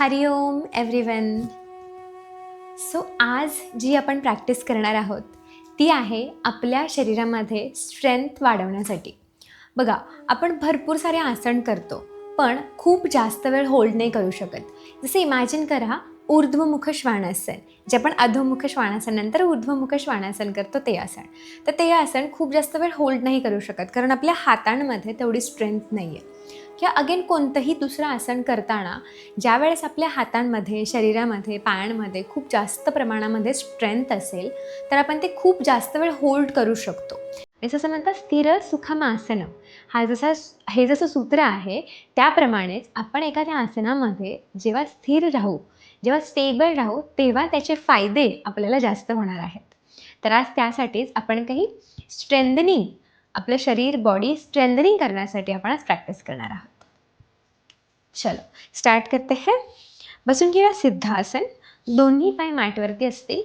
हरिओम everyone. So आज जी आपण practice करणार आहोत ती आहे आपल्या शरीरामध्ये स्ट्रेंथ वाढवण्यासाठी. बघा, आपण भरपूर सारे आसन करतो पण खूप जास्त वेळ होल्ड नाही करू शकत. जसे इमॅजिन करा ऊर्ध्वमुख श्वानासन, जे आपण अधोमुख श्वानासन नंतर ऊर्ध्वमुख श्वानासन करतो ते आसन. तर ते आसन खूप जास्त वेळ होल्ड नाही करू शकत कारण आपल्या हातांमध्ये तेवढी स्ट्रेंथ नाही आहे. किंवा अगेन कोणतंही दुसरं आसन करताना ज्यावेळेस आपल्या हातांमध्ये, शरीरामध्ये, पायांमध्ये खूप जास्त प्रमाणामध्ये स्ट्रेंथ असेल तर आपण ते खूप जास्त वेळ होल्ड करू शकतो. जसं म्हणतात स्थिर सुखमासनं, हे जसं सूत्र आहे त्याप्रमाणेच आपण एखाद्या आसनामध्ये जेव्हा स्थिर राहू, जेव्हा स्टेबल राहू तेव्हा त्याचे फायदे आपल्याला जास्त होणार आहेत. तर आज त्यासाठीच आपण काही स्ट्रेंथनिंग, आपलं शरीर बॉडी स्ट्रेंथनिंग करण्यासाठी आपण आज प्रॅक्टिस करणार आहोत. चलो स्टार्ट करते हैं. बसून घेऊया सिद्धासन. दोन्ही पाय मॅटवरती असतील.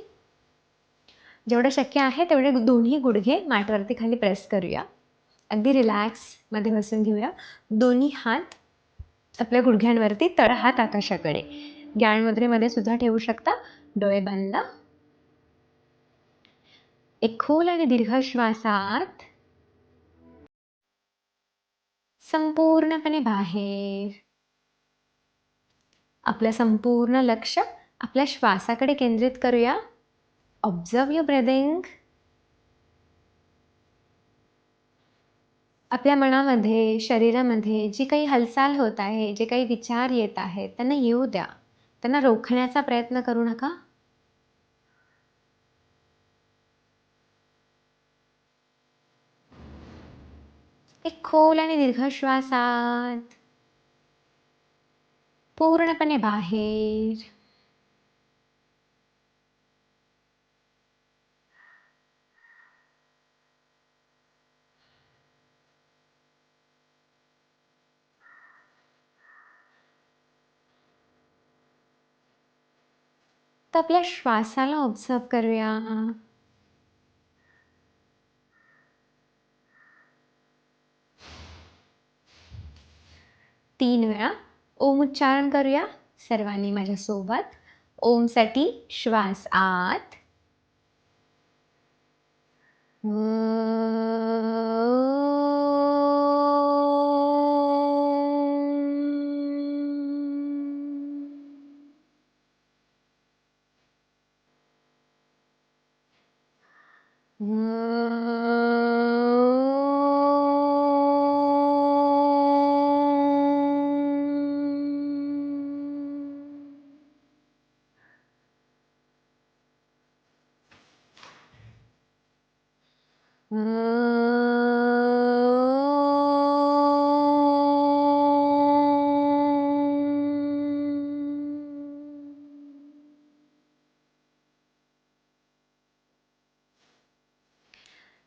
जेवढं शक्य आहे तेवढे दोन्ही गुडघे मॅटवरती खाली प्रेस करूया. अगदी रिलॅक्समध्ये बसून घेऊया. दोन्ही हात आपल्या गुडघ्यांवरती, तळहात आकाशाकडे. ज्ञान मुद्रेमध्ये सुद्धा ठेवू शकता. डोळे बंद. एक खोल आणि दीर्घ श्वासात संपूर्णपणे बाहेर. आपलं संपूर्ण लक्ष आपल्या श्वासाकडे केंद्रित करूया. Observe your breathing. आपल्या मनामध्ये, शरीरामध्ये जी काही हालचाल होत आहे, जे काही विचार येत आहेत त्यांना येऊ द्या. त्यांना रोखण्याचा प्रयत्न करू नका. एक खोल आणि दीर्घ श्वासात पूर्णपणे बाहेर. तर आपल्या श्वासाला ऑब्झर्व करूया. 3 वेळा ओम उच्चारण करूया सर्वांनी माझ्यासोबत. ओमसाठी श्वास आत.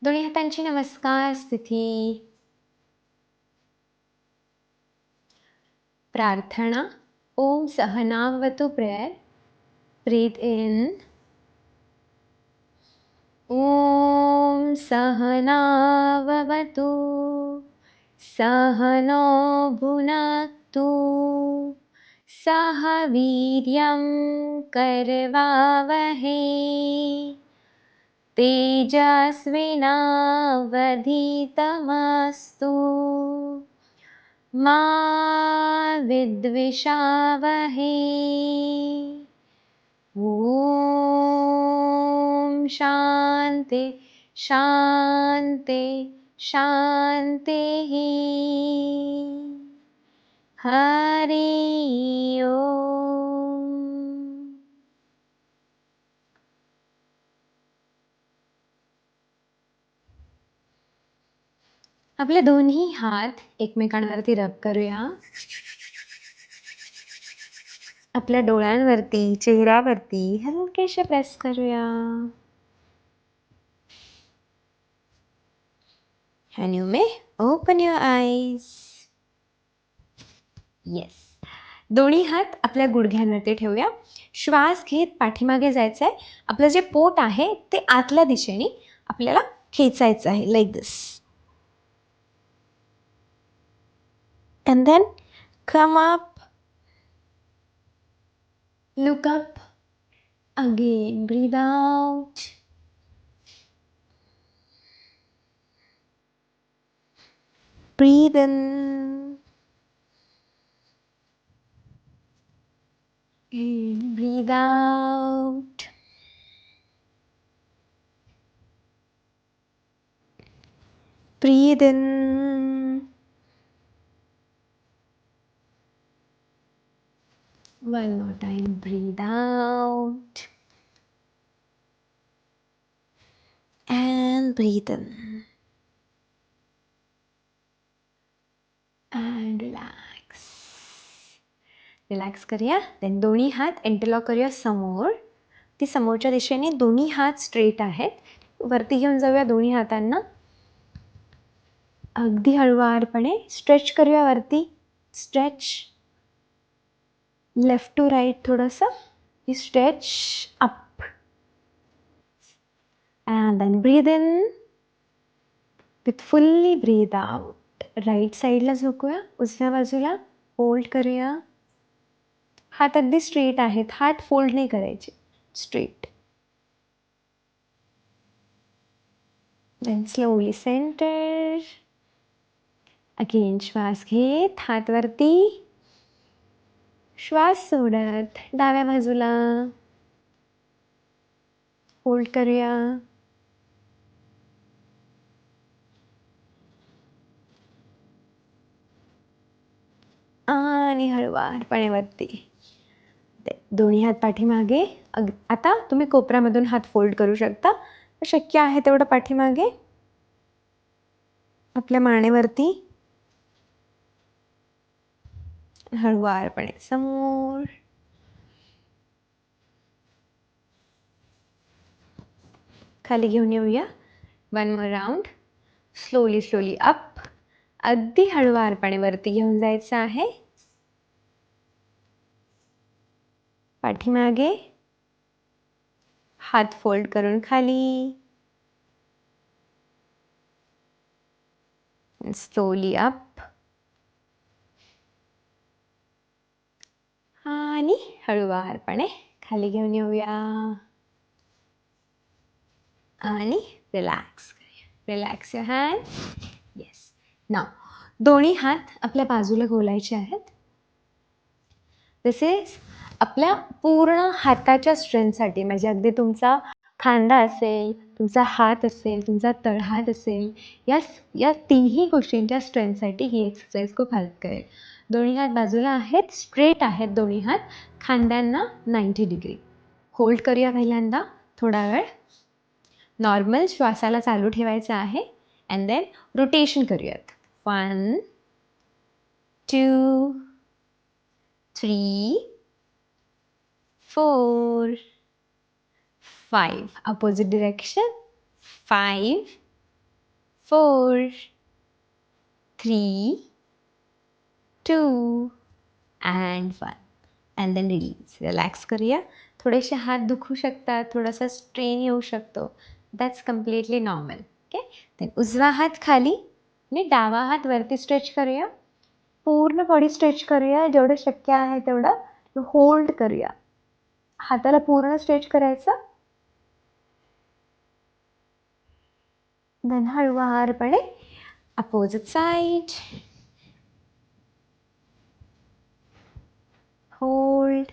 दोन्ही हातांची नमस्कार स्थिती. प्रार्थना. ओम सहनावतु प्रेयर. Breath in. ओम सहनावतु सहनो भुनक्तु सह वीर्यं करवावहै तेजस्विनावधीतमस्तु मा विद्विषावहै. ओम शांति शांति शांति. हरि ओम. आपले दोन्ही हात एकमेकांवरती रब करूया. आपल्या डोळ्यांवरती, चेहऱ्यावरती हलकेसे प्रेस करूया. And you may open your eyes. Yes. दोन्ही हात आपल्या गुडघ्यांवरती ठेवूया. श्वास घेत पाठीमागे जायचं आहे. आपलं जे पोट आहे ते आतल्या दिशेने आपल्याला खेचायचं आहे, like this. And then come up. Look up. Again, breathe out. Breathe in. And breathe out. Breathe in. One more time. Breathe out. And breathe in. And relax. Relax करूया. देन दोन्ही हात इंटरलॉक करूया समोर. ती समोरच्या दिशेने दोन्ही हात स्ट्रेट आहेत. वरती घेऊन जाऊया दोन्ही हातांना. अगदी हळुवारपणे स्ट्रेच करूया वरती. स्ट्रेच लेफ्ट टू राईट थोडंसं. Stretch up. And then breathe in with fully breathe out. Right साईडला झोकूया. उजव्या बाजूला होल्ड करूया. हात अगदी स्ट्रेट आहेत. हात फोल्ड नाही करायचे. Straight. Then slowly centre. Again श्वास घेत हात वरती. श्वास सोडत डाव्या बाजूला. होल्ड करूया. आणि हळुवारपणे वरती. दोन्ही हात पाठीमागे. आता तुम्ही कोपऱ्यामधून हात फोल्ड करू शकता. शक्य आहे तेवढं पाठीमागे. आपल्या मानेवरती. हळुवारपणे समोर. खाली घेऊन येऊया. One more round. Slowly slowly up. अगदी हळुवारपणे वरती घेऊन जायचं आहे. पाठीमागे. हात फोल्ड करून खाली. Slowly up. आणि हळुवारपणे खाली घेऊन येऊया. आणि रिलॅक्स करूया. Relax your hand. येस. नाव दोन्ही हात आपल्या बाजूला घोलायचे आहेत. तसेच आपल्या पूर्ण हाताच्या स्ट्रेंथसाठी म्हणजे अगदी तुमचा खांदा असेल, तुमचा हात असेल, तुमचा तळहात असेल, या तिन्ही गोष्टींच्या स्ट्रेंथसाठी ही एक्सरसाइज खूप हेल्प करेल. दोन्ही हात बाजूला आहेत. स्ट्रेट आहेत दोन्ही हात. खांद्यांना 90 डिग्री. होल्ड करूया पहिल्यांदा थोडा वेळ. नॉर्मल श्वासाला चालू ठेवायचं आहे. अँड देन रोटेशन करूयात. 1 2 3 4 5. Opposite direction. 5 4 3 2 and 1. And then release. Relax करूया. थोडेसे हात दुखू शकतात. थोडासा स्ट्रेन येऊ शकतो. That's completely normal. Okay. Then उजवा हात खाली आणि डावा हात वरती स्ट्रेच करूया. पूर्ण बॉडी स्ट्रेच करूया. जेवढं शक्य आहे तेवढं होल्ड करूया. हाताला पूर्ण स्ट्रेच करायचं. देन हळुवारपणे अपोजिट साईड. होल्ड.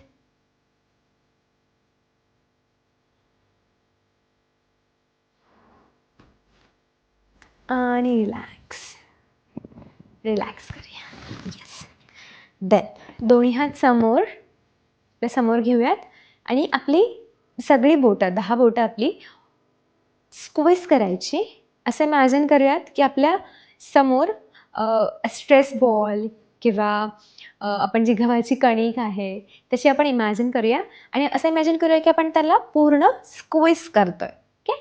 आणि रिलॅक्स. रिलॅक्स करूया. येस. देन दोन्ही हात समोर. समोर घेऊयात आणि आपली सगळी बोटं 10 बोटं आपली स्क्वीज करायची. असं इमॅजिन करूयात की आपल्या समोर स्ट्रेस बॉल किंवा आपण जी गव्हाची कणिक आहे तशी आपण इमॅजिन करूया. आणि असं इमॅजिन करूया की आपण त्याला पूर्ण स्क्वीज करतोय. ओके.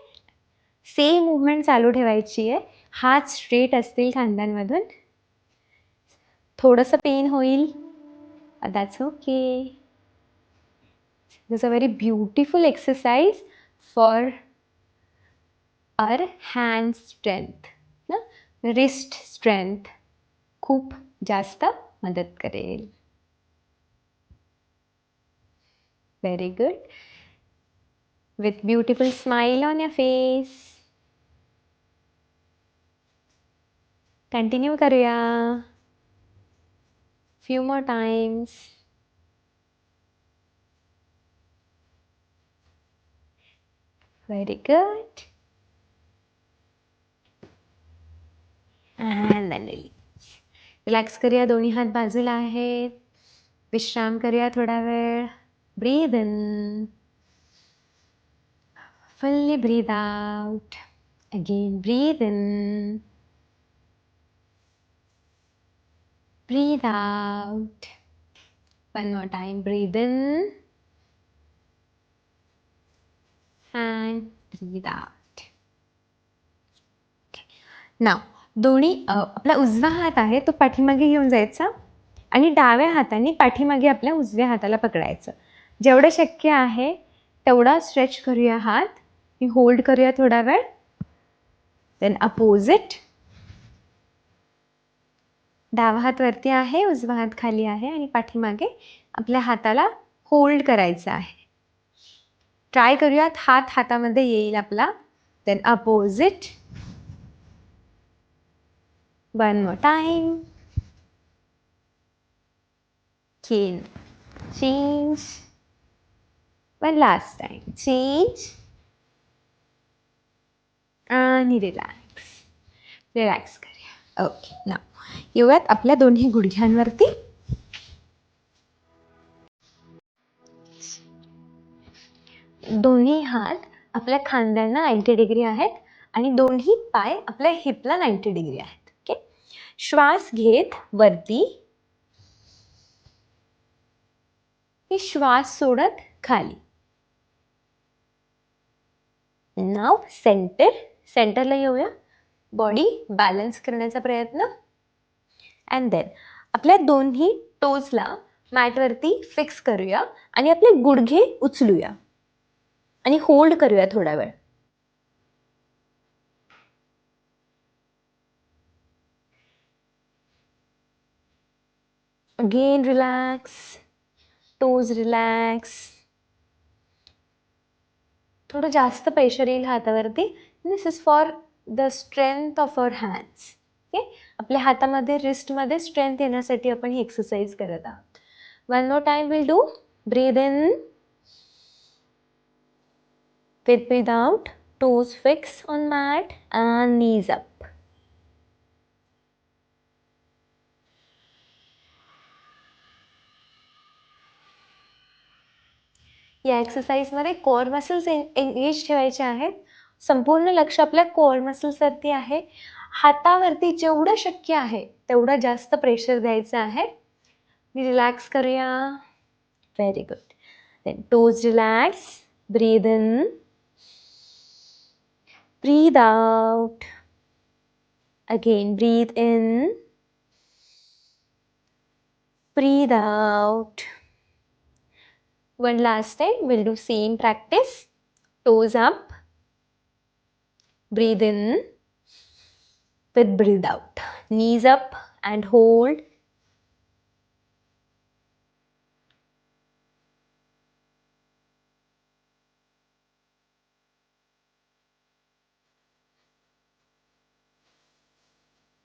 सेम मुवमेंट चालू ठेवायची आहे. हात स्ट्रेट असतील खांद्यांमधून. थोडंसं पेन होईल. That's okay. This a very beautiful exercise for hour hand strength ना. रिस्ट स्ट्रेंथ खूप जास्त मदत करेल. Very good. With beautiful smile on your face. Continue करूया. Few more times. Very good. And then release. Relax करूया. दोन्ही हात बाजूला आहेत. विश्राम करूया थोडा वेळ. Breathe in. Fully breathe out. Again, breathe in. Breathe out. One more time. Breathe in. And breathe out. Okay. Now, दोन्ही आपला उजवा हात आहे तो पाठीमागे घेऊन जायचा आणि डाव्या हाताने पाठीमागे आपल्या उजव्या हाताला पकडायचं. जेवढं शक्य आहे तेवढा स्ट्रेच करूया हात. होल्ड करूया थोडा वेळ. Then opposite. डावा हात वरती आहे, उजवा हात खाली आहे आणि पाठीमागे आपल्या हाताला होल्ड करायचं आहे. ट्राय करूयात हात हातामध्ये येईल आपला. Then opposite. One more time. Change. One last time. Change आणि रिलॅक्स करूया. ओके. नाव येऊयात आपल्या दोन्ही गुडघ्यांवरती. दोन्ही हात आपल्या खांद्यांना 90 डिग्री आहेत आणि दोन्ही पाय आपल्या हिपला 90 डिग्री आहेत. ओके. श्वास घेत वरती. श्वास सोडत खाली. नाव सेंटरला येऊया. बॉडी बॅलन्स करण्याचा प्रयत्न. अँड देन आपल्या दोन्ही टोजला मॅटवरती फिक्स करूया आणि आपले गुडघे उचलूया आणि होल्ड करूया थोडा वेळ. Again relax. Toes relax. थोडं जास्त प्रेशर येईल हातावरती. This is for the strength of our hands. Okay. आपल्या हातामध्ये रिस्टमध्ये स्ट्रेंथ येण्यासाठी आपण ही एक्सरसाइज करत आहोत. One more time will do. Breathe in. With breathe out. Toes fix on mat and knees up. या एक्सरसाइजमध्ये कोअर मसल्स एंगेज ठेवायचे आहेत. संपूर्ण लक्ष आपल्या कोअर मसल्सवरती आहे. हातावरती जेवढं शक्य आहे तेवढं जास्त प्रेशर द्यायचं आहे. रिलॅक्स करूया. Very good. Then toes relax. Breathe in. Breathe out. Again breathe in. Breathe out. One last time, we'll do same practice. Toes up. Breathe in. With breathe out. Knees up and hold.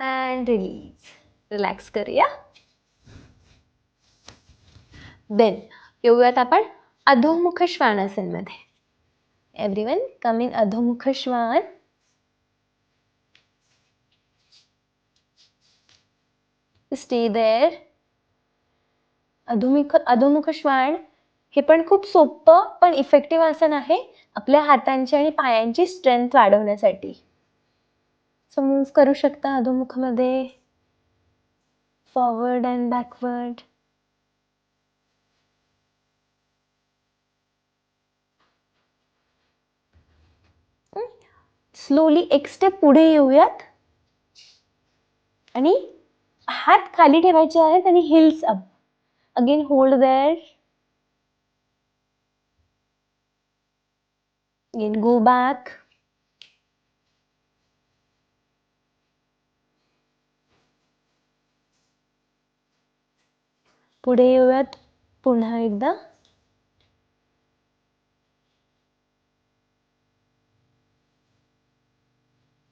And release. Relax करूया. Then येऊयात आपण अधोमुख श्वानासनमध्ये. Everyone come in अधोमुख श्वान. Stay there. अधोमुख श्वान हे पण खूप सोपं पण effective आसन आहे आपल्या हातांची आणि पायांची स्ट्रेंथ वाढवण्यासाठी. सो मूव्ह करू शकता अधोमुखमध्ये. Forward and backward. स्लोली एक स्टेप पुढे येऊयात आणि हात खाली ठेवायचे आहेत आणि heels up. Again hold there. Again go back. पुढे येऊयात पुन्हा एकदा.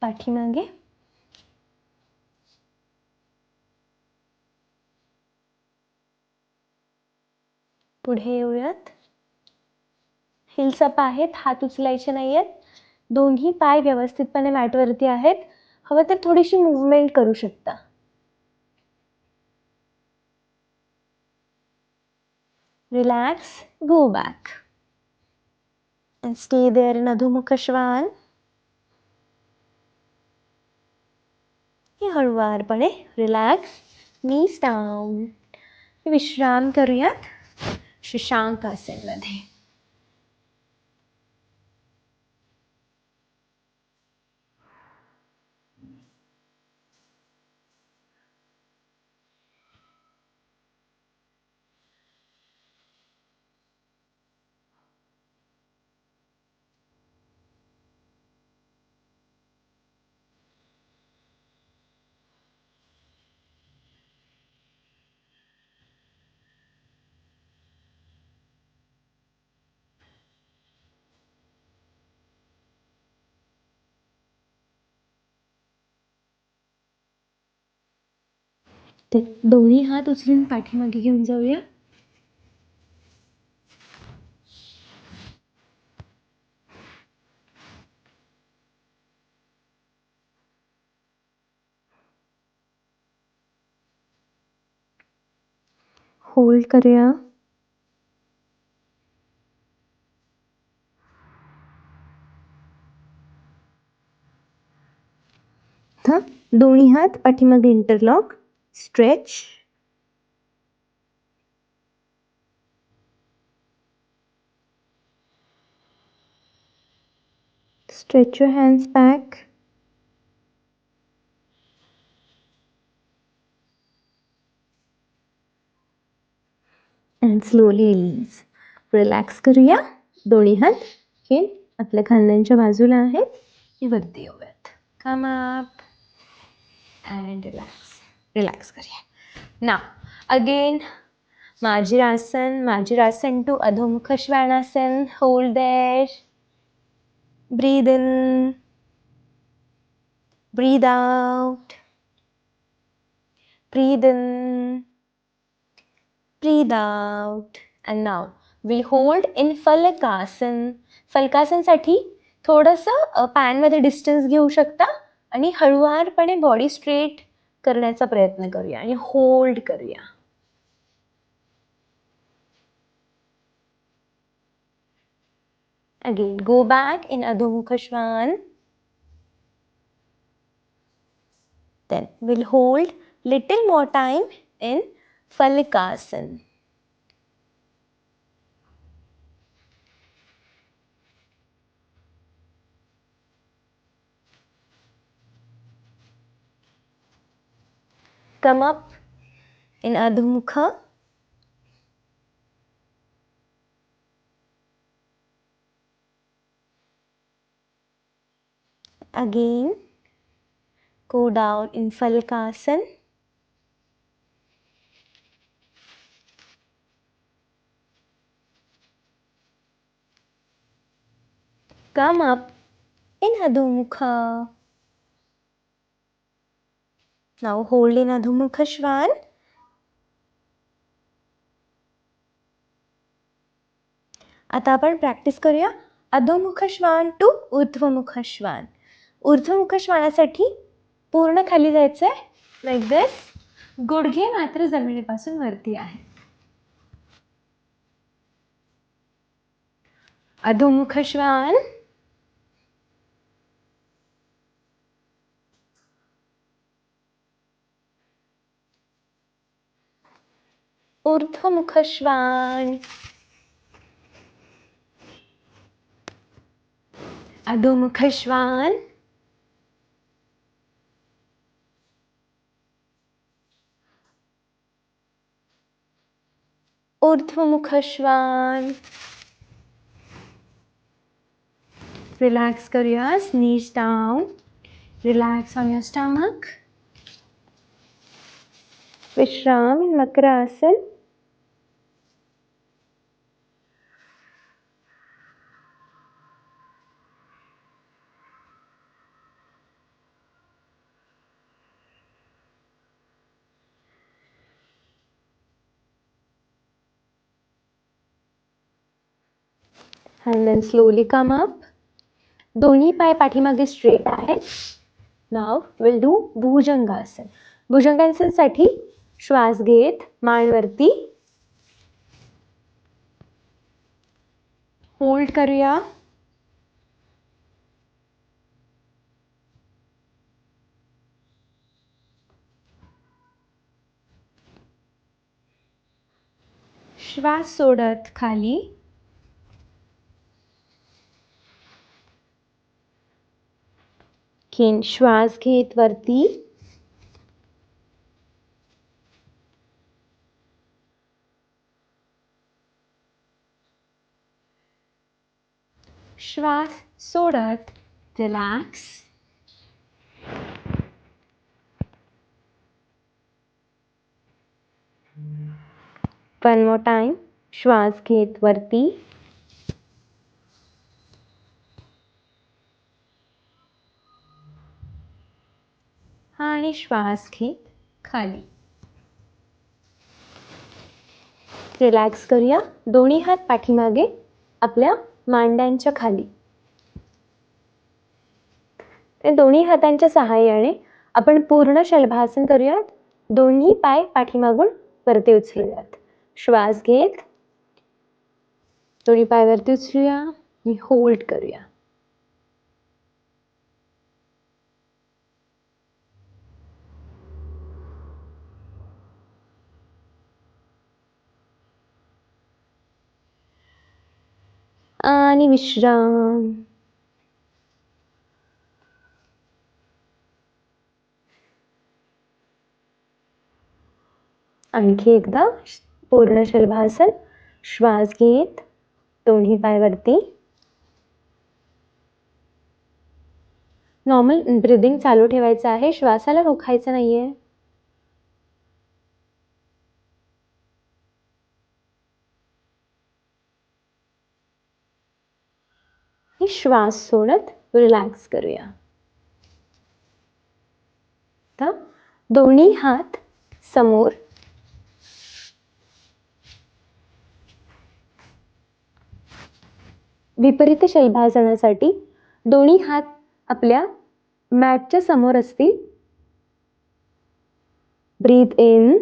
पाठीमागे. पुढे येऊयात. हिल्स अप आहेत, हात उचलायचे नाही आहेत. दोन्ही पाय व्यवस्थितपणे मॅटवरती आहेत. हवं तर थोडीशी मूवमेंट करू शकता. Relax, go back and stay there in अधोमुख श्वान. हळुवारपणे रिलॅक्स, नीज डाऊन. विश्राम करूयात शशांक आसनमध्ये. ते दोन्ही हात उचलून पाठीमागे घेऊन जाऊया. होल्ड करूया. दोन्ही हात पाठीमागे interlock. Stretch. Stretch your hands back. And slowly release. Relax करूया. दोन्ही हात हे आपल्या खांद्यांच्या बाजूला आहेत. वरती येऊयात. Come up and relax. Relax करूया. Now again Majirasana to Adho Svanasana. Hold there. Breathe in. Breathe out. Breathe in. Breathe out. And now we'll hold in Falakasana. फलकासनसाठी थोडंसं पॅनमध्ये डिस्टन्स घेऊ शकता आणि हळुवारपणे बॉडी स्ट्रेट करण्याचा प्रयत्न करूया आणि होल्ड करूया. Again, go back in Adho Mukha Shvan. Then we'll hold little more time in Falakasana. Come up in Adho Mukha. Again, go down in Falakasana. Come up in Adho Mukha. Now hold in Adho Mukha Shvan. आता आपण practice करूया अधोमुख श्वान to ऊर्ध्वमुख श्वान. ऊर्ध्वमुख श्वानासाठी पूर्ण खाली जायचं आहे. Like दिस. गुडघे मात्र जमिनीपासून वरती आहे. अधोमुख श्वान. ऊर्ध्वमुख श्वान. अधोमुख श्वान. ऊर्ध्वमुख श्वान. रिलॅक्स करूया. Knees down. Relax on your stomach. Vishram in makarasana. and then slowly come up. दोन्ही पाय पाठीमागे स्ट्रेट आहेत. नाव विल डू भुजंगासन. भुजंगासनासाठी श्वास घेत मान वरती, होल्ड करूया. श्वास सोडत खाली. घेन श्वास घेत वरती. श्वास सोडत रिलॅक्स. One more time. श्वास घेत वरती. आणि श्वास घेत खाली. रिलॅक्स करूया. दोन्ही हात पाठीमागे आपल्या मांड्यांच्या खाली. दोन्ही हातांच्या सहाय्याने आपण पूर्ण शलभासन करूयात. दोन्ही पाय पाठीमागून वरती उचलूयात. श्वास घेत दोन्ही पाय वरती उचलूया आणि होल्ड करूया. आणि विश्राम. आणखी एकदा पूर्ण शलभासन. श्वास घेत दोन्ही पाय वरती. नॉर्मल ब्रीदिंग चालू ठेवायचं आहे. श्वासाला रोखायचं नाहीये. श्वास सोडत रिलॅक्स करूया. दोन्ही हात समोर. विपरीत शलभासनासाठी दोन्ही हात आपल्या मॅटच्या समोर असतील. Breathe in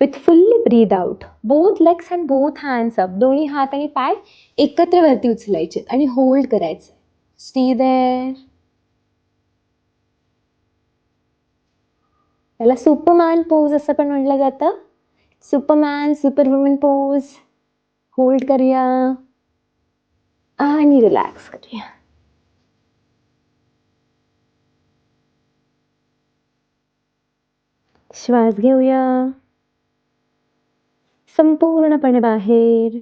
with fully breathe out. Both legs and both hands up. दोन्ही हात आणि पाय एकत्र वरती उचलायचे आणि होल्ड करायचे. Stay there. याला सुपरमॅन पोज असं पण म्हटलं जातं. Superman, superwoman pose. होल्ड करूया आणि रिलॅक्स करूया. श्वास घेऊया संपूर्णपणे बाहेर.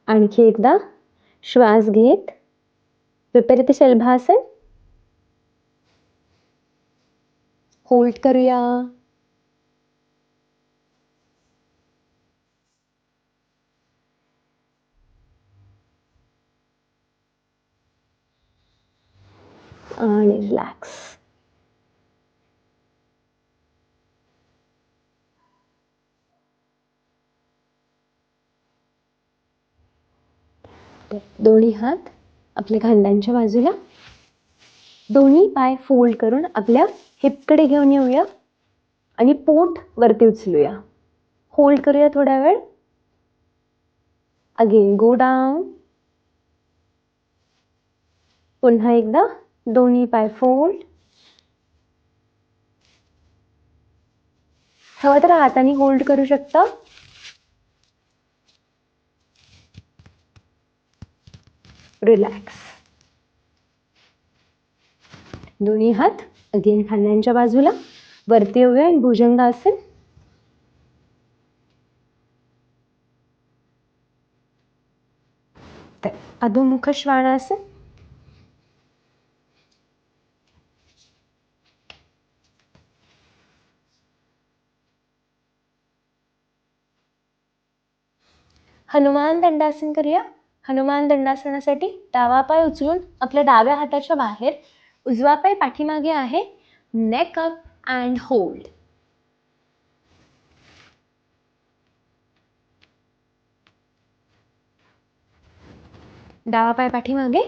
आणखी एकदा श्वास घेत विपरीत शलभासन. होल्ड करूया. आणि रिलॅक्स. दोन्ही हात आपल्या खांद्यांच्या बाजूला. दोन्ही पाय फोल्ड करून आपल्या हिपकडे घेऊन येऊया आणि पोट वरती उचलूया. होल्ड करूया थोडा वेळ. Again go down. पुन्हा एकदा दोन्ही पाय फोल्ड. हवं तर हाताने होल्ड करू शकता. रिलॅक्स. दोन्ही हात अगेन खांद्यांच्या बाजूला. वरती येऊया आणि भुजंगासन. अधोमुख श्वानासन. हनुमान दंडासन करूया. हनुमान दंडासनासाठी डावा पाय उचलून आपल्या डाव्या हाताच्या बाहेर. उजवा पाय पाठीमागे आहे. Neck up and hold. डावा पाय पाठीमागे,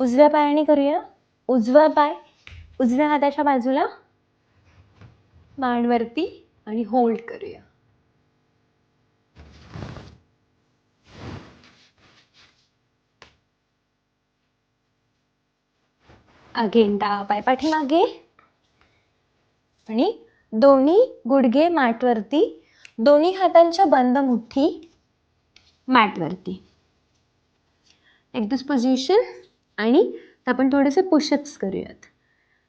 उजव्या पायाने करूया. उजवा पाय उजव्या हाताच्या बाजूला, मान वरती आणि होल्ड करूया. अगेन डावा पाय पाठीमागे आणि दोन्ही गुडघे मॅटवरती, दोन्ही हातांच्या बंद मुठ्ठी मॅटवरती. एक दिस पोझिशन आणि आपण थोडेसे पुशअप्स करूयात.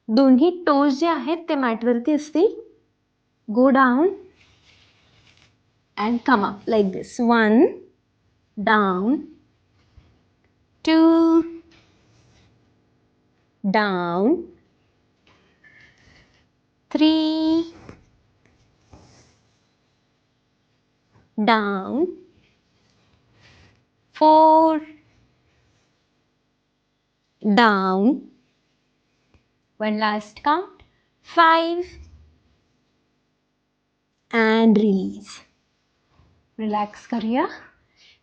दोन्ही टोज जे आहेत ते मॅटवरती असतील. Go down and come up like this. 1 down, 2 down, 3 down, 4 down, 1 last count, 5 and release. Relax करूया,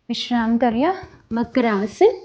विश्राम करूया. मकरासन.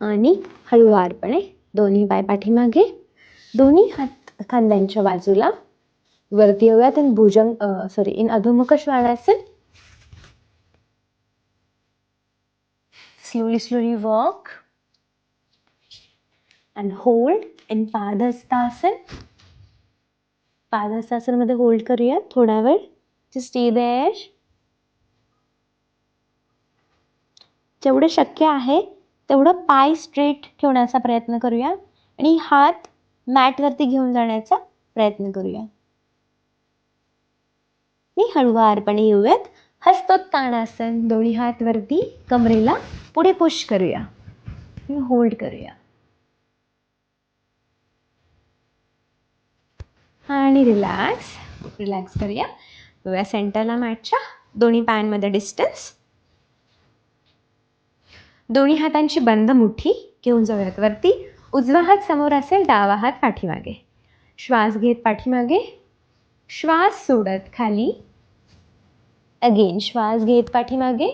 आणि हळुवारपणे दोन्ही पाय पाठीमागे, दोन्ही हात खांद्यांच्या बाजूला वरती येऊयात. In Adhomukha Shwanasana. slowly walk and hold in Padahastasana. Padahastasana मध्ये होल्ड करूया थोडा वेळ. just stay there. जेवढे शक्य आहे तेवढं पाय स्ट्रेट ठेवण्याचा प्रयत्न करूया आणि हात मॅटवरती घेऊन जाण्याचा प्रयत्न करूया. आणि हळुवारपणे येऊयात. हस्तोत्तानासन. दोन्ही हात वरती कमरेला पुढे पुश करूया, होल्ड करूया आणि रिलॅक्स करूया. येऊया सेंटरला मॅटच्या. दोन्ही पायांमध्ये डिस्टन्स. दोन्ही हातांची बंद मुठ्ठी घेऊन जाऊयात वरती. उजवा हात समोर असेल, डावा हात पाठीमागे. श्वास घेत पाठीमागे, श्वास सोडत खाली. अगेन श्वास घेत पाठीमागे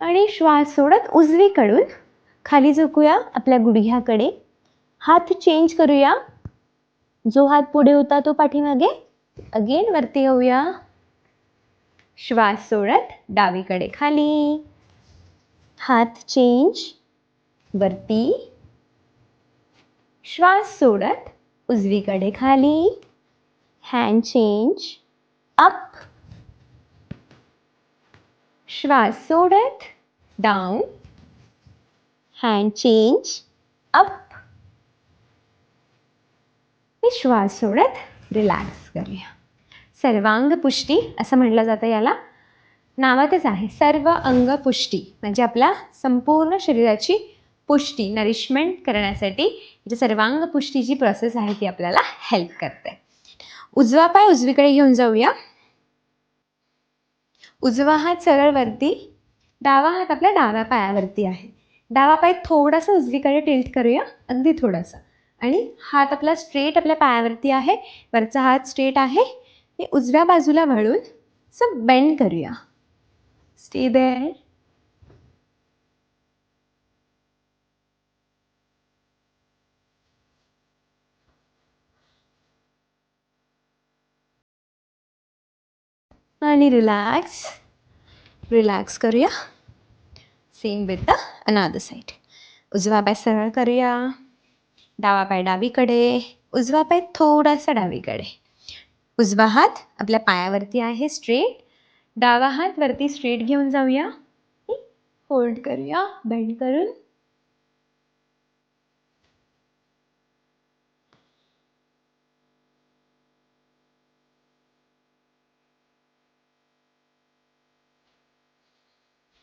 आणि श्वास सोडत उजवीकडून खाली झुकूया आपल्या गुडघ्याकडे. हात चेंज करूया. जो हात पुढे होता तो पाठीमागे. अगेन वरती येऊया. श्वास सोडत डावीकडे खाली. हात चेंज वरती. श्वास सोडत उजवीकडे खाली. Hand change up. श्वास सोडत डाऊन. Hand change up. श्वास सोडत रिलॅक्स करूया. सर्वांग पुष्टी असं म्हटलं जातं याला. नावातच आहे सर्व अंग पुष्टी, म्हणजे आपल्या संपूर्ण शरीराची पुष्टी, नरिशमेंट करण्यासाठी जी सर्वांग पुष्टीची प्रोसेस आहे ती आपल्याला हेल्प करते. उजवा पाय उजवीकडे घेऊन जाऊया. उजवा हात सरळ वरती, डावा हात आपल्या डाव्या पायावरती आहे. डावा पाय थोडासा उजवीकडे टिल्ट करूया, अगदी थोडासा. आणि हात आपला स्ट्रेट आपल्या पायावरती आहे. वरचा हात स्ट्रेट आहे. उजव्या बाजूला वळून असं बेंड करूया. Stay there. आणि रिलॅक्स. रिलॅक्स करूया. Same with the another side. उजवा पाय सरळ करूया. डावा पाय डावीकडे, उजवा पाय थोडासा डावीकडे. उजवा हात आपल्या पायावरती आहे स्ट्रेट, डावा हात वरती स्ट्रेट घेऊन जाऊया. होल्ड करूया बेंड करून.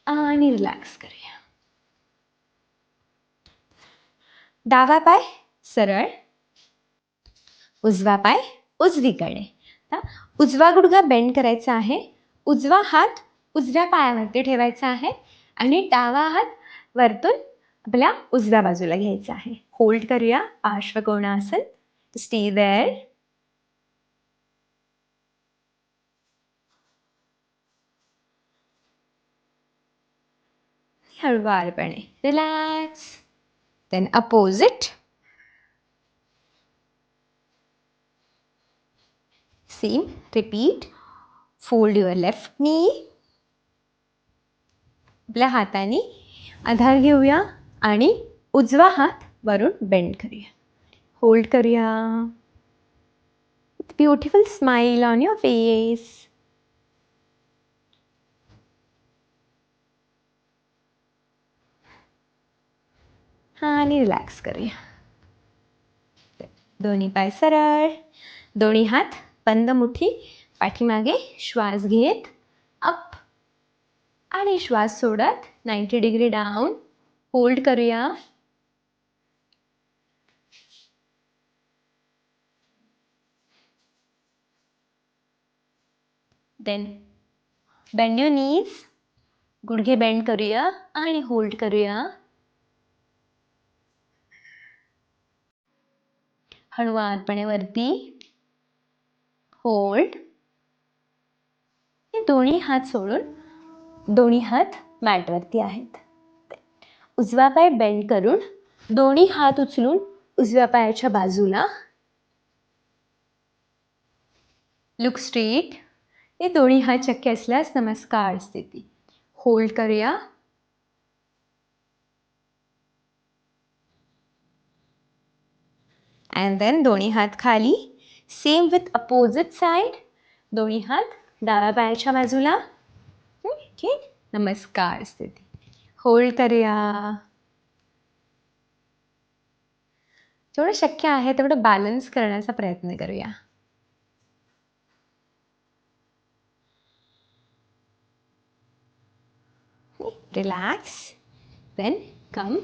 आणि रिलॅक्स करूया. डावा पाय सरळ, उजवा पाय उजवीकडे. उजवा गुडघा बेंड करायचा आहे. उजवा हात उजव्या पायावरती ठेवायचा आहे आणि डावा हात वरतून आपल्या उजव्या बाजूला घ्यायचा आहे. होल्ड करूया पार्श्वकोणासन. Stay there. हळुवारपणे relax. Then opposite. Same repeat. Fold your left knee. आपल्या हाताने आधार घेऊया आणि उजवा हात वरून बेंड करूया. होल्ड करूया. Beautiful smile on your face. आणि रिलॅक्स करूया. दोन्ही पाय सरळ, दोन्ही हात बंद मुठी पाठीमागे. श्वास घेत अप आणि श्वास सोडत 90 डिग्री डाऊन. होल्ड करूया. देन बेंड युअर नीज. गुडघे बेंड करूया आणि होल्ड करूया. हळुवारपणे वरती. होल्ड. दोन्ही हात सोडून दोन्ही हात मॅटवरती आहेत. उजवा पाय बेंड करून दोन्ही हात उचलून उजव्या पायाच्या बाजूला. Look straight. हे दोन्ही हात शक्य असल्यास नमस्कार स्थिती. होल्ड करूया. अँड देन दोन्ही हात खाली. Same with opposite side. दोन्ही हात डाव्या पायाच्या बाजूला. ओके. नमस्कार स्थिती. होल्ड करूया. जेवढं शक्य आहे तेवढं बॅलन्स करण्याचा प्रयत्न करूया. Relax. Then come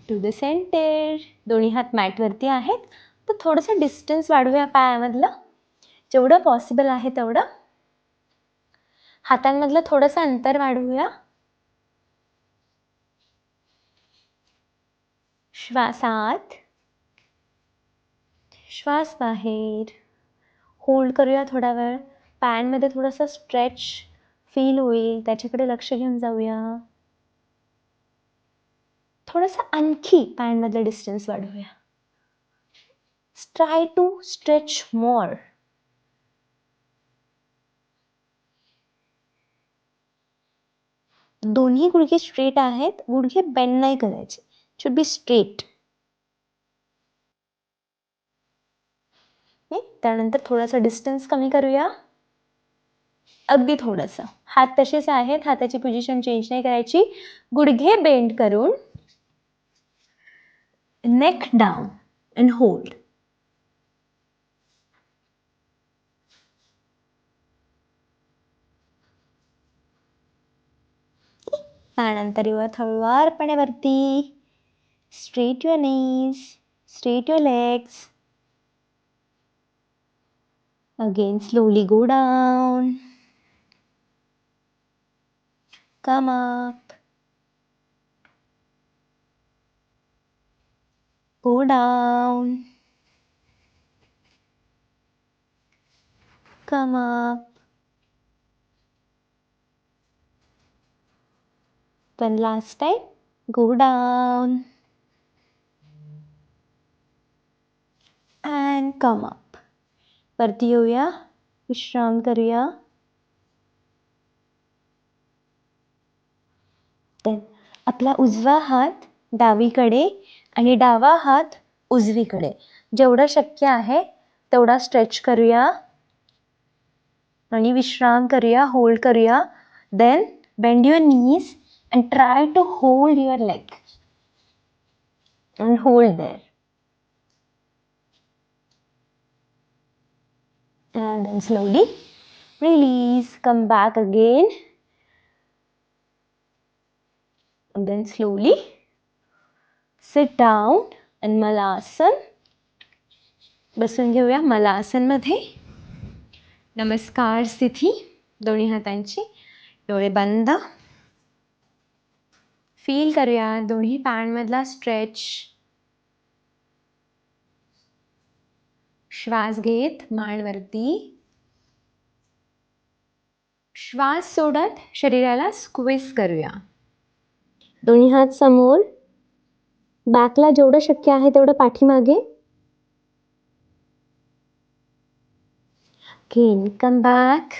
to the centre. दोन्ही हात मॅटवरती आहेत. तर थोडंसं डिस्टन्स वाढवूया पायामधलं. जेवढं पॉसिबल आहे तेवढं. हातांमधलं थोडंसं अंतर वाढवूया. श्वास आत, श्वास बाहेर. होल्ड करूया थोडा वेळ. पायांमध्ये थोडंसं स्ट्रेच फील होईल, त्याच्याकडे लक्ष घेऊन जाऊया. थोडंसं आणखी पायांमधलं डिस्टन्स वाढवूया. ट्राय टू स्ट्रेच मोर. दोन्ही गुडघे स्ट्रेट आहेत. गुडघे बेंड नाही करायचे. Should be straight. त्यानंतर थोडासा डिस्टन्स कमी करूया. अगदी थोडंसं. हात तसेच आहेत. हाताची पोझिशन चेंज नाही करायची. गुडघे बेंड करून नेक डाऊन अँड होल्ड. त्यानंतर हळुवारपणे वरती. Straight your knees, straight your legs. Again, slowly go down. Come up. Go down. Come up. One last time. Go down. And come up. वरती येऊया. विश्राम करूया. देन आपला उजवा हात डावीकडे आणि डावा हात उजवीकडे. जेवढं शक्य आहे तेवढा स्ट्रेच करूया आणि विश्राम करूया, होल्ड करूया. Then bend your knees and try to hold your leg and hold there. And then slowly release, come back again. And then slowly sit down and Malasana. बसून घेऊया मलासनमध्ये. नमस्कार स्थिती, दोन्ही हातांची, डोळे बंद. फील करूया दोन्ही पायांमधला स्ट्रेच. श्वास घेत मांडवरती, श्वास सोडत शरीराला स्क्वीज करूया. दोन्ही हात समोर, बॅकला जेवढं शक्य आहे तेवढं पाठीमागे. Again, come back.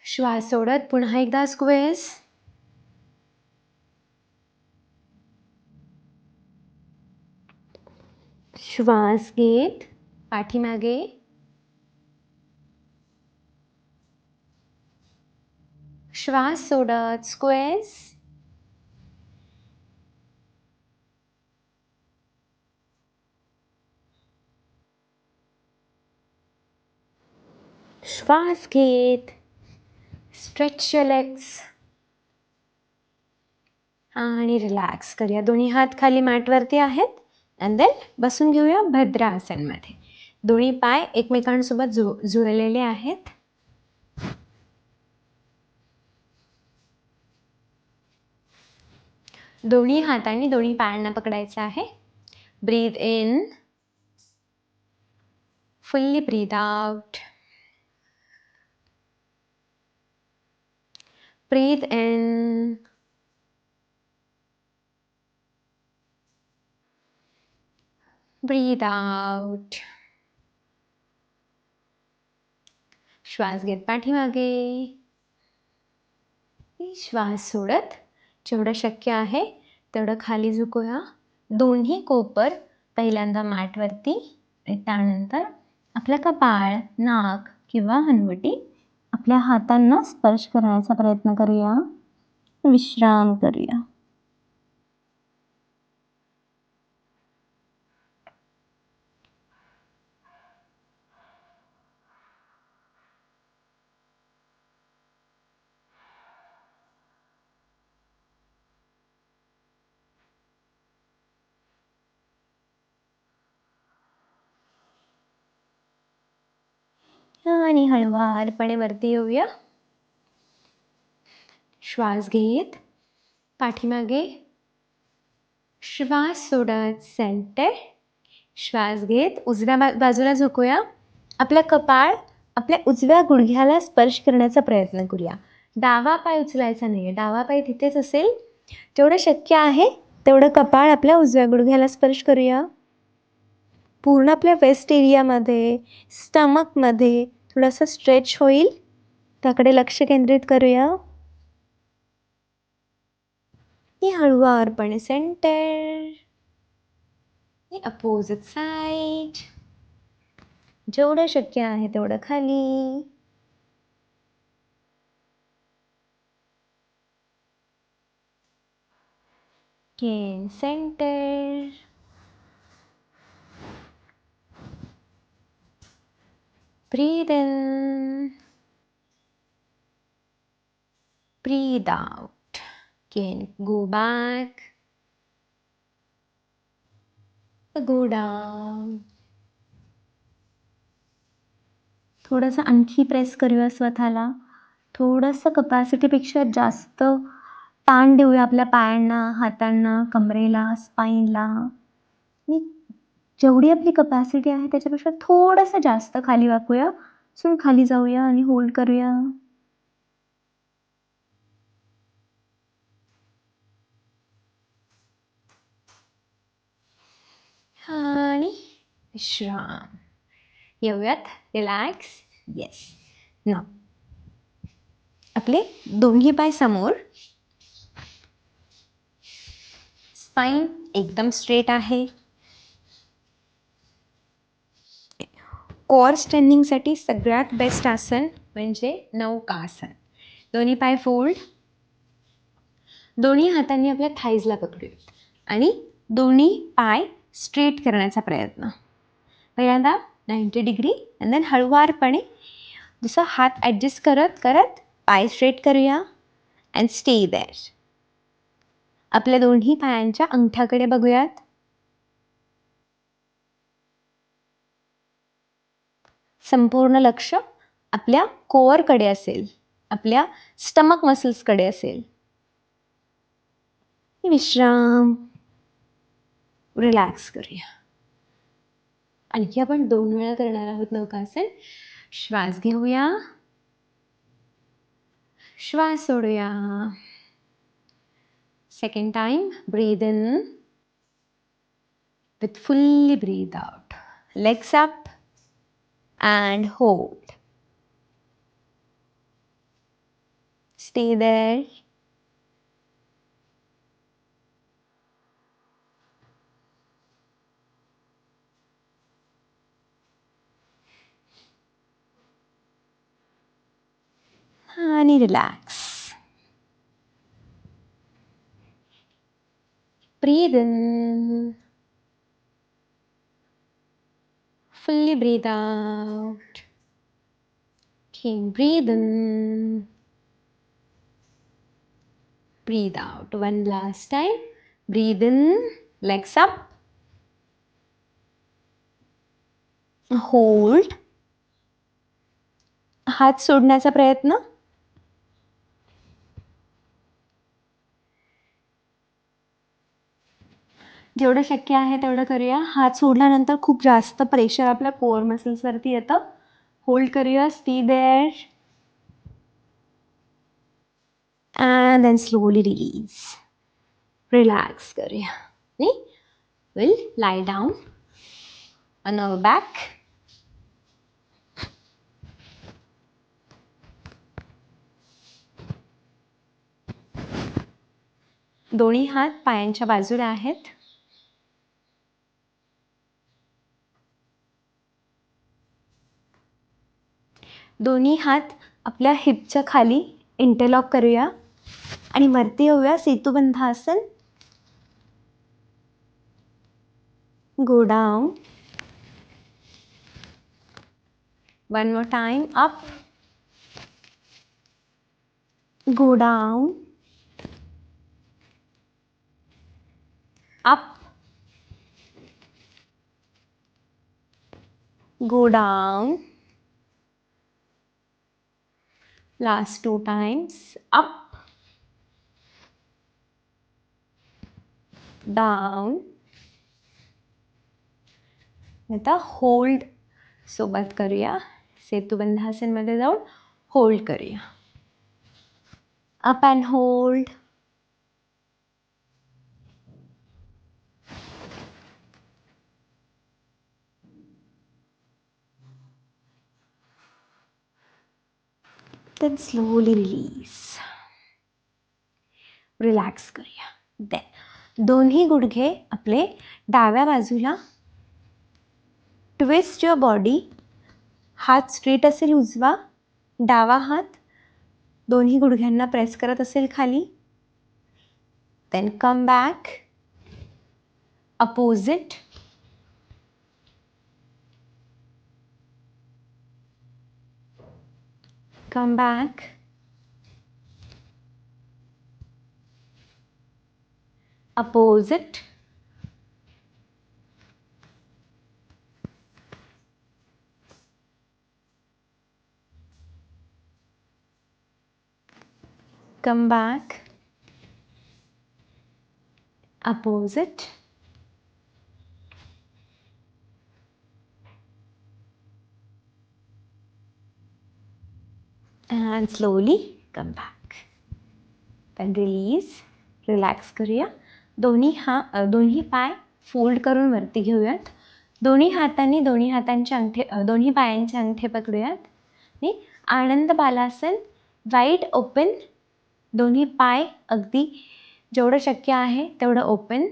श्वास सोडत पुन्हा एकदा स्क्वीज. श्वास घेत पाठीमागे, श्वास सोडत स्क्वेज. श्वास घेत स्ट्रेच युअर लेग्स आणि रिलॅक्स करूया. दोन्ही हात खाली मॅटवरती आहेत. अँड देन बसून घेऊया भद्रासनमध्ये. दोन्ही पाय एकमेकांसोबत जुळलेले आहेत. दोन्ही हातांनी दोन्ही पायांना पकडायचं आहे. Breathe in, fully breathe out. Breathe in, breathe out. श्वास घेत पाठीमागे, श्वास सोडत जेवढं शक्य आहे तेवढं खाली झुकूया. दोन्ही कोपर पहिल्यांदा मॅटवरती आणि त्यानंतर आपलं कपाळ, नाक किंवा हनुवटी आपल्या हातांना स्पर्श करण्याचा प्रयत्न करूया. विश्राम करूया. आणि हळुवारपणे वरती येऊया. श्वास घेत पाठीमागे, श्वास सोडत सेंटर. श्वास घेत उजव्या बाजूला झुकूया. आपलं कपाळ आपल्या उजव्या गुडघ्याला स्पर्श करण्याचा प्रयत्न करूया. डावा पाय उचलायचा नाही आहे, डावा पाय तिथेच असेल. जेवढं शक्य आहे तेवढं कपाळ आपल्या उजव्या गुडघ्याला स्पर्श करूया. पूर्ण आपल्या वेस्ट एरियामध्ये, स्टमकमध्ये थोडासा स्ट्रेच होईल, त्याकडे लक्ष केंद्रित करूया. हळुवारपणे सेंटर, अपोजिट साइड. जेवढं शक्य आहे तेवढं खाली. Again, center. Breathe in. Breathe out. Again, go back. Go down. थोडंसं आणखी प्रेस करूया स्वतःला. थोडंसं कपॅसिटीपेक्षा जास्त ताण देऊया आपल्या पायांना, हातांना, कमरेला, स्पाईनला. जेवढी आपली कपॅसिटी आहे त्याच्यापेक्षा थोडंसं जास्त खाली वाकूया. सो खाली जाऊया आणि होल्ड करूया. आणि विश्राम. येऊयात रिलॅक्स. येस. ना आपले दोन्ही पाय समोर, स्पाइन एकदम स्ट्रेट आहे. कोअर स्ट्रेनिंगसाठी सगळ्यात बेस्ट आसन म्हणजे नौकासन. दोन्ही पाय फोल्ड, दोन्ही हातांनी आपल्या थाईजला पकडूयात आणि दोन्ही पाय स्ट्रेट करण्याचा प्रयत्न. पहिल्यांदा 90 डिग्री आणि देन हळुवारपणे जसं हात ॲडजस्ट करत करत पाय स्ट्रेट करूया अँड स्टे देअर. आपल्या दोन्ही पायांच्या अंगठ्याकडे बघूयात. संपूर्ण लक्ष आपल्या कोअरकडे असेल, आपल्या स्टमक मसल्सकडे असेल. विश्राम, रिलॅक्स करूया. आणखी आपण 2 वेळा करणार आहोत नौकासन. श्वास घेऊया, श्वास सोडूया. Second time, breathe in with fully breathe out. Legs up and hold. Stay there. आणि relax. Breathe in. Fully breathe out. Okay, breathe in. Breathe out. One last time. Breathe in. Legs up. Hold. हात सोडण्याचा प्रयत्न. जेवढं शक्य आहे तेवढं करूया. हात सोडल्यानंतर खूप जास्त प्रेशर आपल्या कोअर मसल्सवरती येतं. होल्ड करूया. Stay there and then slowly release. Relax करूया. आणि will lie down on our back. दोन्ही हात पायांच्या बाजूला आहेत. दोन्ही हात आपल्या हिपच्या खाली इंटरलॉक करूया आणि वरती येऊया. सेतुबंध आसन. Go down. One more time. Up. Go down. Up. Go down. Last 2 times. Up. Down. आता होल्ड सोबत करूया. सेतुबंधासनमध्ये जाऊन होल्ड करूया. Up and hold. then slowly release. Relax करूया. देन दोन्ही गुडघे आपले डाव्या बाजूला. Twist your body. हात स्ट्रेट असेल उजवा. डावा हात दोन्ही गुडघ्यांना प्रेस करत असेल खाली. Then come back. Opposite. Come back. Opposite. Come back. Opposite. And slowly come back. Then release. Relax करूया. दोन्ही पाय फोल्ड करून वरती घेऊयात. दोन्ही हातांनी दोन्ही पायांचे अंगठे पकडूयात आणि आनंद बालासन वाईड ओपन, दोन्ही पाय अगदी जेवढं शक्य आहे तेवढं ओपन,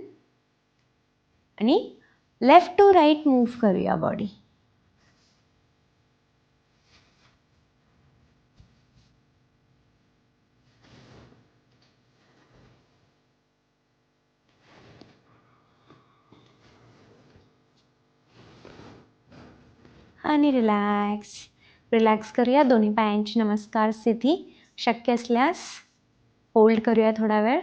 आणि लेफ्ट टू राईट मूव्ह करूया बॉडी. आणि रिलॅक्स रिलॅक्स करूया. दोन्ही पायांची नमस्कार स्थिती. शक्य असल्यास होल्ड करूया थोडा वेळ.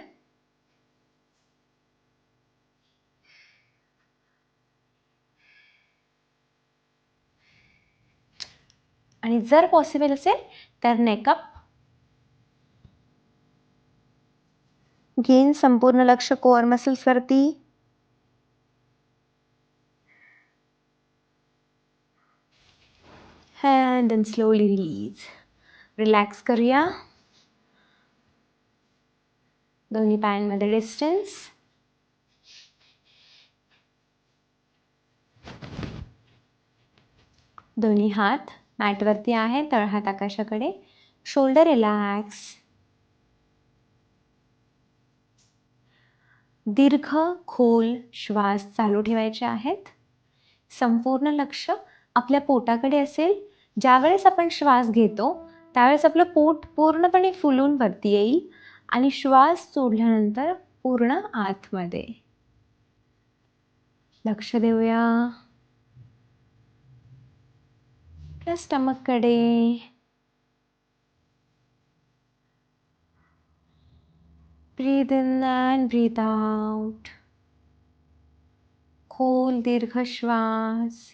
आणि जर पॉसिबल असेल तर नेकअप. घेईन संपूर्ण लक्ष कोअर मसल्सवरती. And then slowly release. Relax करूया. दोन्ही पायांमध्ये डिस्टन्स. दोन्ही हात मॅटवरती आहे, तळहात आकाशाकडे. Shoulder relax. दीर्घ खोल श्वास चालू ठेवायचे आहेत. संपूर्ण लक्ष आपल्या पोटाकडे असेल. ज्यावेळेस आपण श्वास घेतो त्यावेळेस आपलं पोट पूर्णपणे फुलून वरती येईल आणि श्वास सोडल्यानंतर पूर्ण आतमध्ये. लक्ष देऊया आपल्या स्टमककडे. Breathe in and breathe out. खोल दीर्घ श्वास.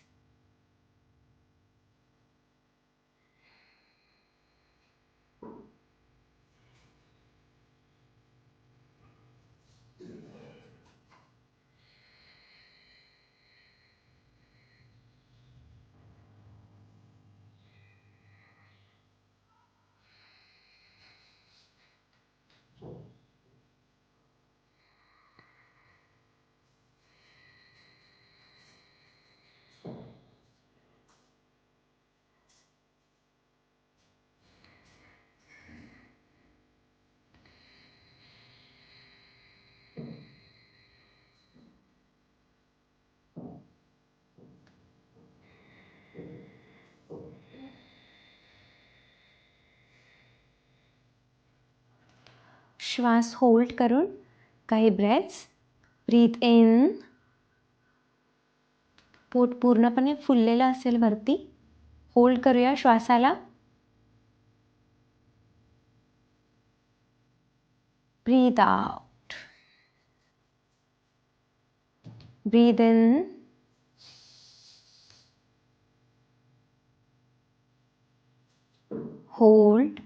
श्वास होल्ड करून काही ब्रेथ्स. Breath in. पोट पूर्णपणे फुललेलं असेल वरती. होल्ड करूया श्वासाला. Breathe out. Breathe in. Hold.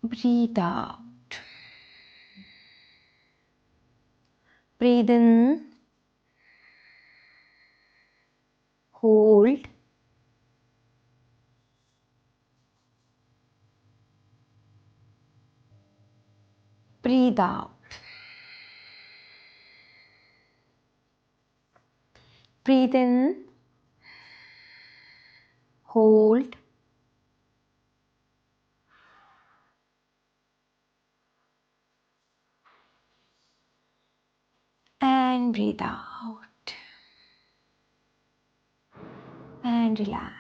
Breathe out. Breathe in. Hold. Breathe out. Breathe in. Hold. And breathe out. And relax.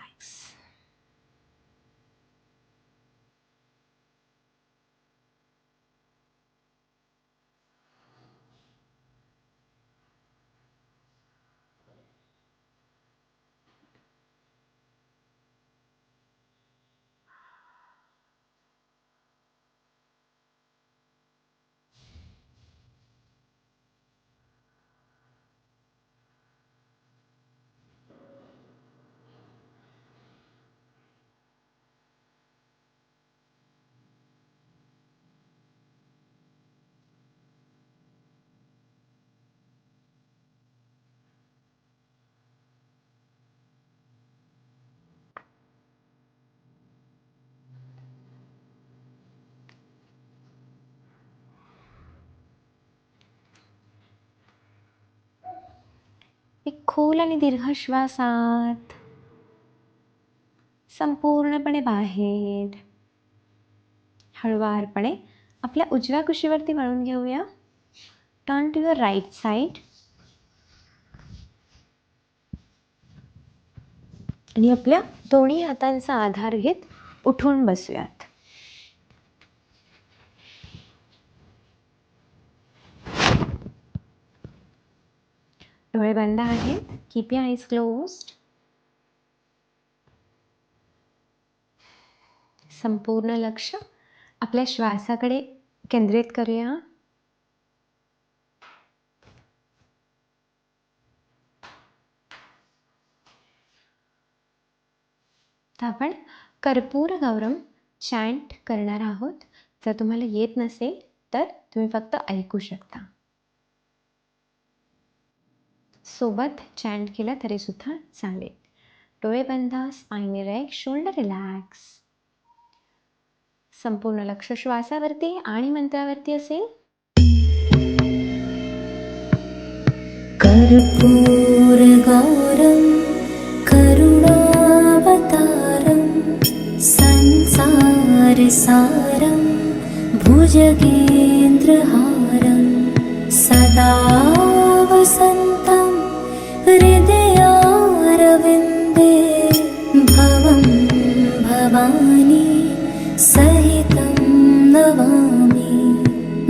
एक खोल आणि दीर्घ श्वास आत. संपूर्णपणे बाहेर. हळुवारपणे आपल्या उजव्या कुशीवरती वळून घेऊया. Turn to your right side. आणि आपल्या दोन्ही हातांचा आधार घेत उठून बसूयात. डोळे बंद आहेत. Keep your eyes closed. संपूर्ण लक्ष आपल्या श्वासाकडे केंद्रित करूया. तर आपण कर्पूर गौरम चॅन्ट करणार आहोत. जर तुम्हाला येत नसेल तर तुम्ही फक्त ऐकू शकता. सोबत चॅन्ट केलं तरी सुद्धा चालेल. डोळे बंद, स्पाइन इरेक्ट, शोल्डर रिलॅक्स. संपूर्ण लक्ष श्वासावरती आणि मंत्रावरती असेल. कर्पूर गौरम करुणावतारम संसार सारम भुजगेन्द्रहारम सदा वसन्तं हृदयारविन्दे भवं भवानी सहितं नमामि.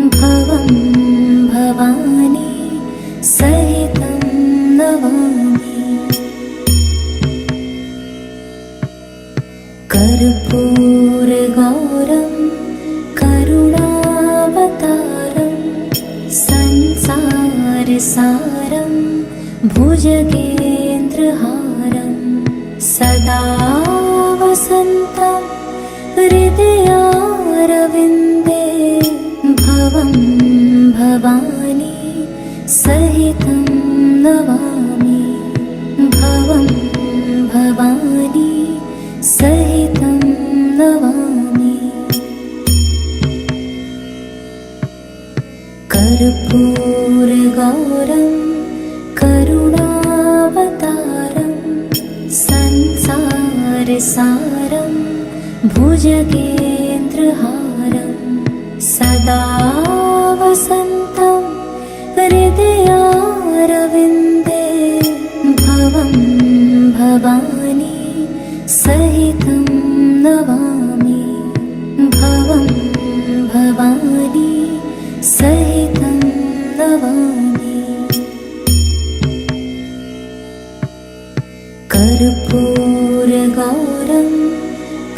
भवं भवानी सहितं नमामि. कर्पूर गौरम करुणावतारम संसार सारम भुजगेन्द्रहारम सदा वसन्तं हृदयारविन्दे भवं भवानी सहितं नमामि. भवं भवानी सहितं नमामि. कर्पूर गौरम करुणावतारम संसार सारम भुजगेन्द्रहारम सदा वसन्तं हृदयारविन्दे भवं भवानी सहितं नमामि. भवं भवानी सहितं नमामि. कर्पूर गौरम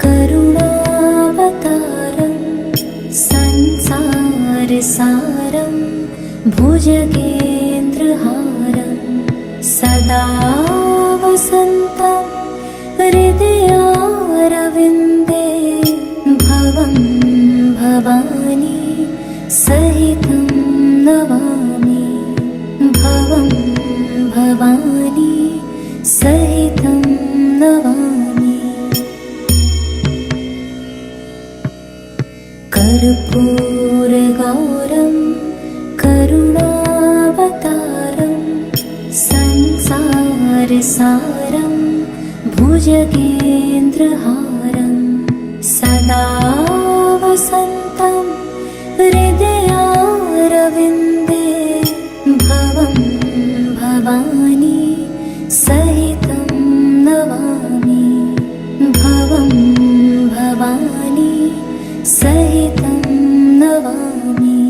करुणावतारम संसार सारम भुजगेन्द्रहारम सदा वसन्तं हृदयारविन्दे भवं भवानी सहितं नमामि. भवं भवानी सहितं नमामि. कर्पूर गौरम करुणावतारम संसार सारम भुजगेन्द्रहारम सदा वसन्तं हृदयारविन्दे भवं भवानी सहितं नमामि. भवं भवानी सहितं नमामि.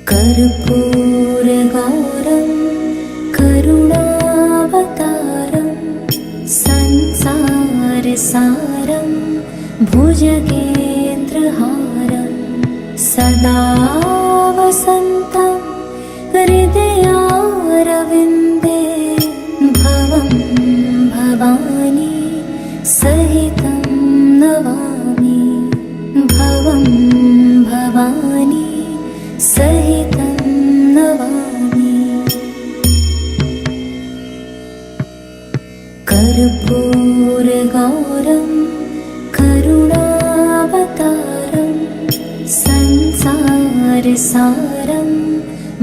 कर्पूर गौरम करुणावतारम संसार सारम भुजगेन्द्रहारम सदा वसन्तं हृदयारविन्दे भवं भवानी सहितं नमामि. भवं भवानी सहितं नमामि. कर्पूर गौरम करुणावतारम संसार सारम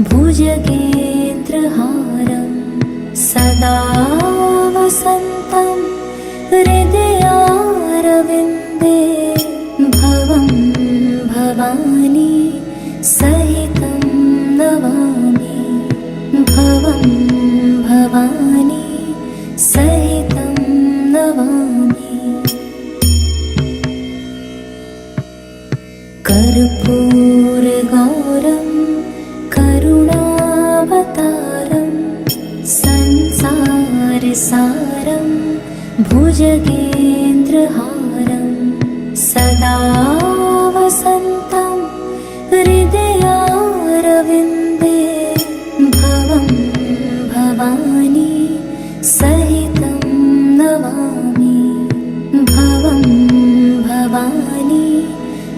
भुजगेन्द्रहारम सदा वसन्तं हृदयारविन्दे भवं भवानी सहितं नमामि भवं भवानी सहितं नमामि कर्पूरगौरं करुणावतारं संसारसारं भुजगेन्द्रहारं सदा वसन्तं हृदयारविन्दे भवं भवानी सहितं नमामि भवं भवानी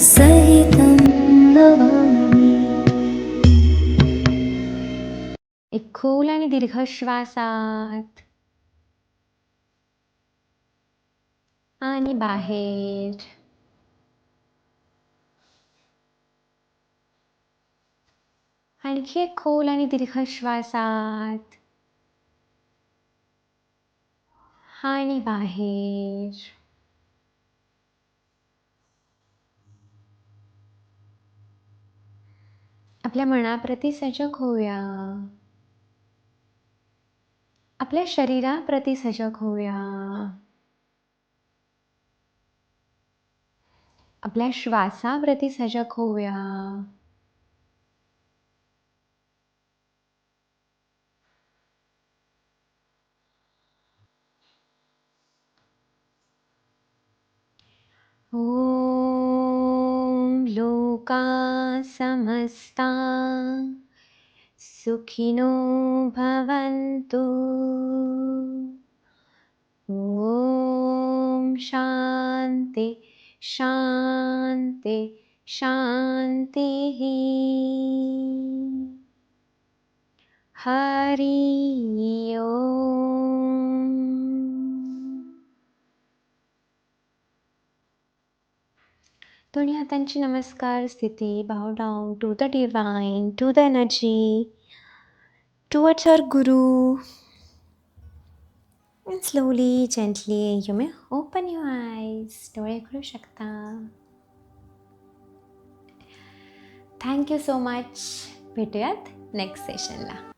सहितं नमामि. एक खोल आणि दीर्घ श्वासात आणि बाहेर. आणखी एक खोल आणि दीर्घ श्वासात आणि बाहेर. आपल्या मनाप्रती सजग होऊया. आपल्या शरीराप्रती सजग होऊया. आपल्या श्वासाप्रती सजग होऊया. ॐ लोका समस्ता सुखिनो भवन्तु. ॐ शान्ति शान्ति शान्तिः. हरि ओम. दोन्ही हातांची नमस्कार स्थिती. bow down to the divine, to the energy, towards our guru. And slowly, gently you may open your eyes. डोळे उघडू शकता. Thank you so much. भेटूयात नेक्स्ट सेशनला.